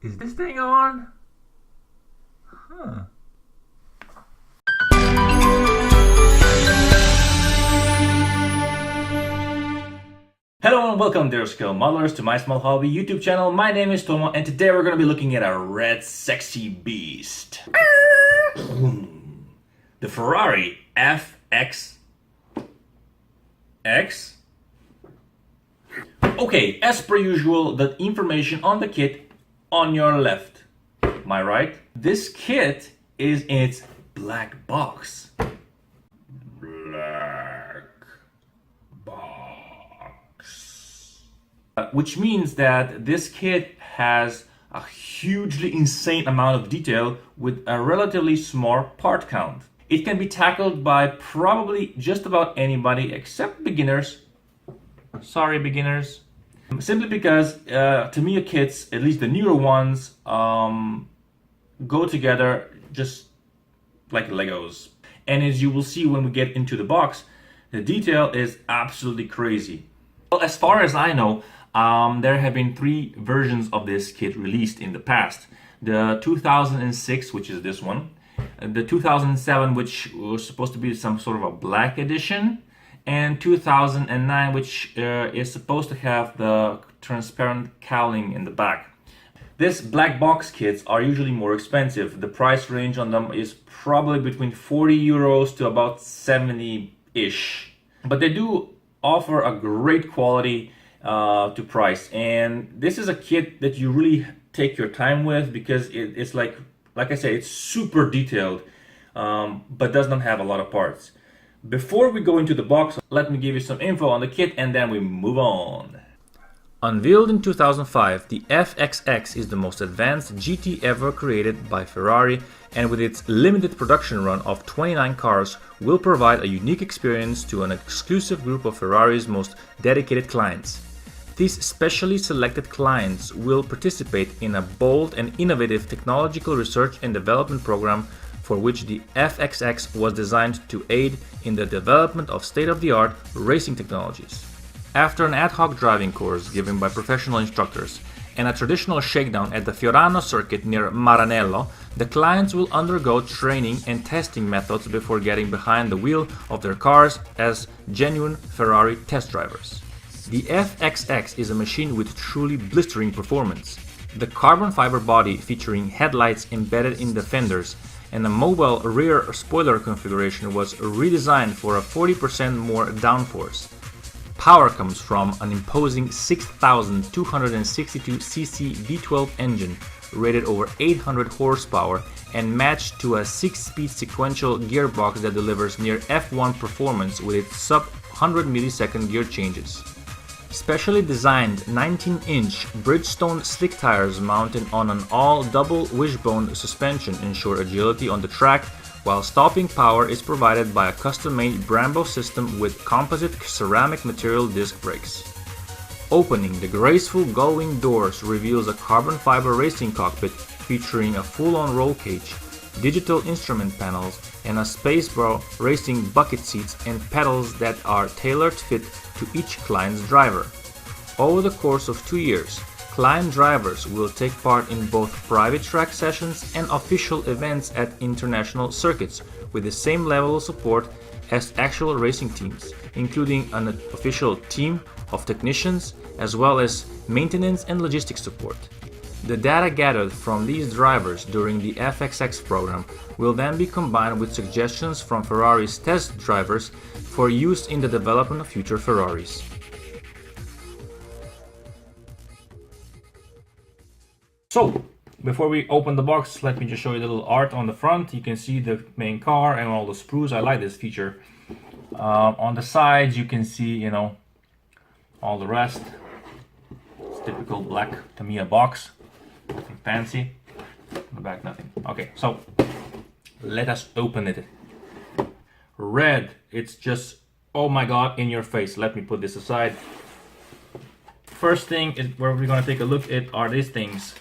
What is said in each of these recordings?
Is this thing on? Huh. Hello and welcome, dear skill modelers, to my small hobby YouTube channel. My name is Tomo, and today we're going to be looking at a red sexy beast. The Ferrari FXX. Okay, as per usual, the information on the kit on your left. Am I right? This kit is in its black box. Black box. Which means that this kit has a hugely insane amount of detail with a relatively small part count. It can be tackled by probably just about anybody except beginners. Sorry, beginners. Simply because Tamiya kits, at least the newer ones, go together just like Legos. And as you will see when we get into the box, the detail is absolutely crazy. Well, as far as I know, there have been 3 versions of this kit released in the past. The 2006, which is this one. The 2007, which was supposed to be some sort of a black edition. And 2009, which is supposed to have the transparent cowling in the back. These black box kits are usually more expensive. The price range on them is probably between 40 euros to about 70-ish. But they do offer a great quality to price. And this is a kit that you really take your time with because it's like I say, it's super detailed, but does not have a lot of parts. Before we go into the box, let me give you some info on the kit and then we move on. Unveiled in 2005, the FXX is the most advanced GT ever created by Ferrari, and with its limited production run of 29 cars, will provide a unique experience to an exclusive group of Ferrari's most dedicated clients. These specially selected clients will participate in a bold and innovative technological research and development program for which the FXX was designed to aid in the development of state-of-the-art racing technologies. After an ad hoc driving course given by professional instructors and a traditional shakedown at the Fiorano circuit near Maranello, the clients will undergo training and testing methods before getting behind the wheel of their cars as genuine Ferrari test drivers. The FXX is a machine with truly blistering performance. The carbon fiber body featuring headlights embedded in the fenders and a mobile rear spoiler configuration was redesigned for a 40% more downforce. Power comes from an imposing 6,262cc V12 engine rated over 800 horsepower and matched to a 6-speed sequential gearbox that delivers near F1 performance with its sub 100 millisecond gear changes. Specially designed 19-inch Bridgestone slick tires mounted on an all-double wishbone suspension ensure agility on the track, while stopping power is provided by a custom-made Brembo system with composite ceramic material disc brakes. Opening the graceful gull-wing doors reveals a carbon fiber racing cockpit featuring a full-on roll cage, digital instrument panels, and a Spacebro racing bucket seats and pedals that are tailored fit to each client's driver. Over the course of 2 years, client drivers will take part in both private track sessions and official events at international circuits with the same level of support as actual racing teams, including an official team of technicians as well as maintenance and logistics support. The data gathered from these drivers during the FXX program will then be combined with suggestions from Ferrari's test drivers for use in the development of future Ferraris. So, before we open the box, let me just show you a little art on the front. You can see the main car and all the sprues. I like this feature. On the sides, you can see, all the rest. It's typical black Tamiya box. Nothing fancy. On the back, nothing. Okay, so let us open it. Red, it's just, oh my god, in your face. Let me put this aside. First thing is where we're gonna take a look at are these things.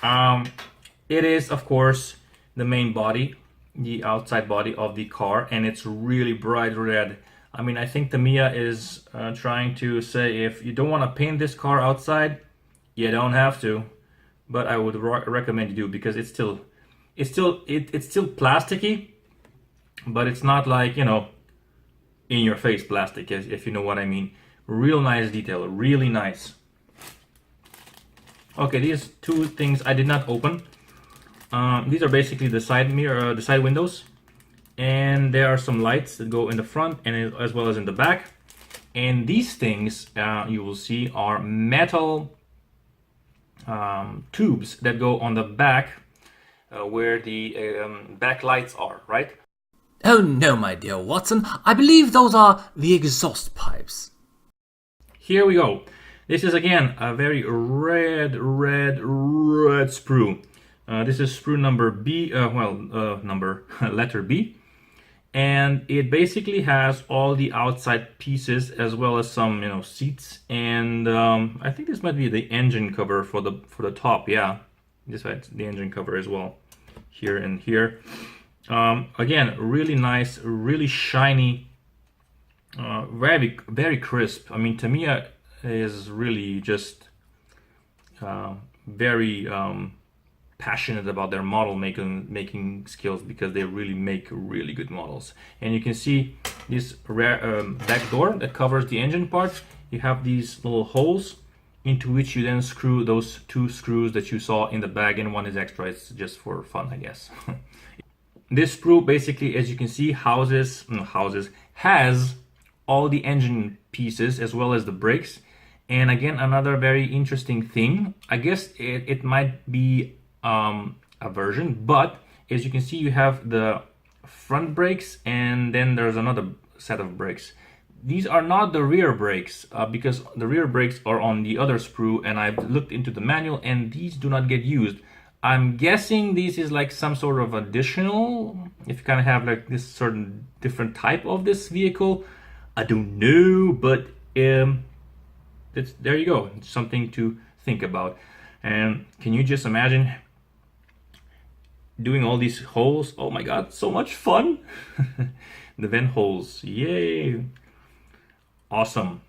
It is, of course, the main body, the outside body of the car, and it's really bright red. I mean, I think Tamiya is trying to say if you don't want to paint this car outside, you don't have to. but I would recommend you do, because it's still plasticky, but it's not like, you know, in your face plastic, if you know what I mean. Real nice detail, really nice. Okay, these two things I did not open. These are basically the side mirror, the side windows, and there are some lights that go in the front and as well as in the back. And these things you will see are metal tubes that go on the back where the back lights are, right? Oh no, my dear Watson, I believe those are the exhaust pipes. Here we go. This is again a very red sprue. This is sprue number B, letter B. And it basically has all the outside pieces as well as some, you know, seats. And I think this might be the engine cover for the top. Yeah, this is the engine cover as well, here and here. Again, really nice, really shiny, very crisp. I mean, Tamiya is really just very passionate about their model making skills, because they really make really good models. And you can see this back door that covers the engine part. You have these little holes into which you then screw those two screws that you saw in the bag, and one is extra. It's just for fun, I guess. This sprue basically, as you can see, has all the engine pieces as well as the brakes. And again, another very interesting thing, I guess it might be a version, but as you can see, you have the front brakes and then there's another set of brakes. These are not the rear brakes, because the rear brakes are on the other sprue, and I've looked into the manual and these do not get used. I'm guessing this is like some sort of additional, if you kind of have like this certain different type of this vehicle. I don't know, but there you go. It's something to think about. And can you just imagine doing all these holes? Oh my god, so much fun. The vent holes, yay. Awesome.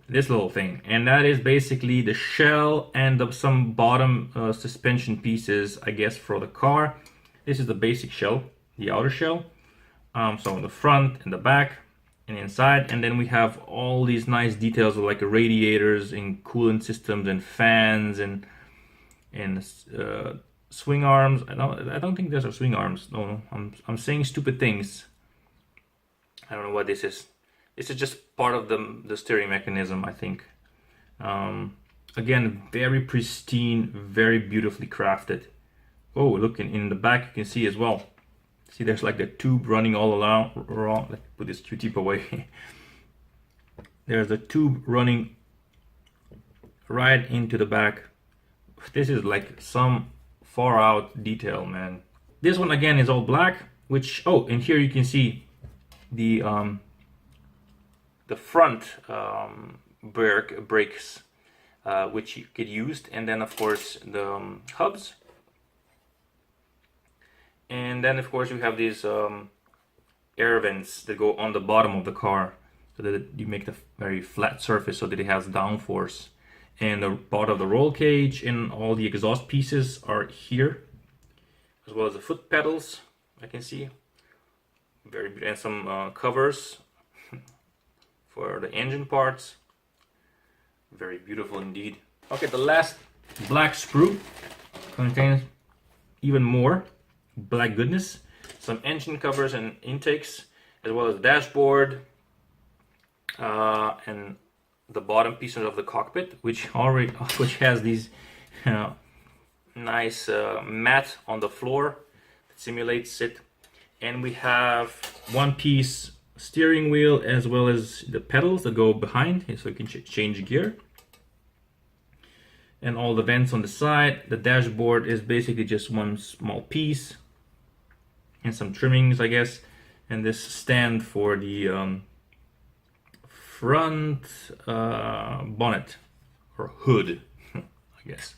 This little thing, and that is basically the shell and some bottom suspension pieces, I guess, for the car. This is the basic shell, the outer shell. So in the front and the back and inside, and then we have all these nice details of like radiators and coolant systems and fans and swing arms. I don't think those are swing arms. No, I'm saying stupid things. I don't know what this is. This is just part of the steering mechanism, I think. Again, very pristine, very beautifully crafted. Oh, look, in the back you can see as well. See, there's like the tube running all along. Let's put this Q-tip away. There's a tube running right into the back. This is like some far out detail, man. This one again is all black, which, oh, and here you can see the front brakes, which you get used, and then of course the hubs, and then of course you have these air vents that go on the bottom of the car, so that you make the very flat surface so that it has downforce. And the part of the roll cage and all the exhaust pieces are here, as well as the foot pedals. I can see and some covers for the engine parts. Very beautiful indeed. Okay, the last black sprue contains even more black goodness. Some engine covers and intakes, as well as dashboard, and the bottom pieces of the cockpit, which has these nice mat on the floor that simulates it. And we have one piece steering wheel as well as the pedals that go behind, so you can change gear, and all the vents on the side. The dashboard is basically just one small piece and some trimmings, I guess, and this stand for the front bonnet or hood, I guess,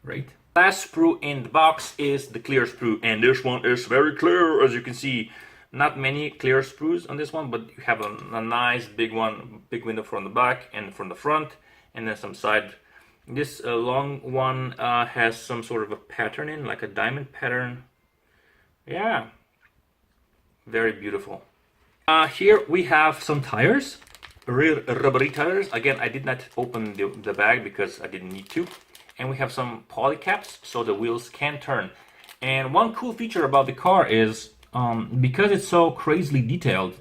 right? Last sprue in the box is the clear sprue, and this one is very clear, as you can see. Not many clear sprues on this one, but you have a nice big one, big window from the back and from the front, and then some side This long one has some sort of a pattern in, like a diamond pattern. Yeah, very beautiful. Here we have some tires, real rubbery tires. Again, I did not open the bag because I didn't need to. And we have some poly caps so the wheels can turn. And one cool feature about the car is because it's so crazily detailed,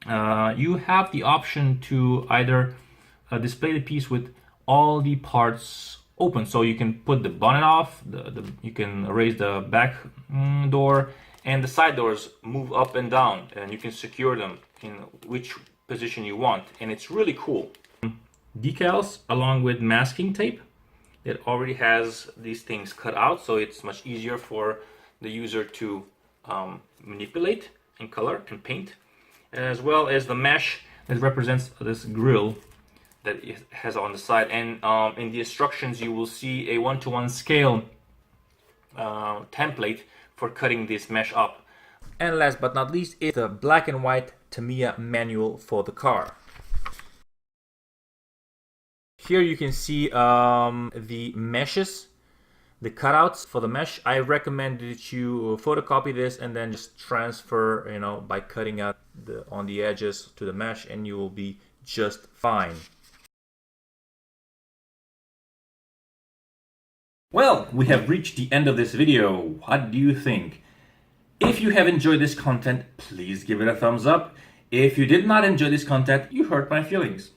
you have the option to either display the piece with all the parts open, so you can put the bonnet off, you can raise the back door, and the side doors move up and down, and you can secure them in which position you want, and it's really cool. Decals along with masking tape that already has these things cut out, so it's much easier for the user to manipulate and color and paint, as well as the mesh that represents this grill that it has on the side. And in the instructions you will see a 1:1 scale template for cutting this mesh up. And last but not least is the black and white Tamiya manual for the car. Here you can see the meshes, the cutouts for the mesh. I recommend that you photocopy this and then just transfer, by cutting out on the edges to the mesh, and you will be just fine. Well, we have reached the end of this video. What do you think? If you have enjoyed this content, please give it a thumbs up. If you did not enjoy this content, you hurt my feelings.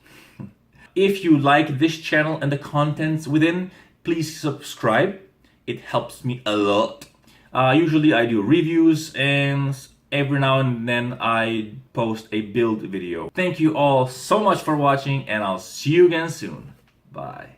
If you like this channel and the contents within, please subscribe. It helps me a lot. Usually I do reviews, and every now and then I post a build video. Thank you all so much for watching, and I'll see you again soon. Bye.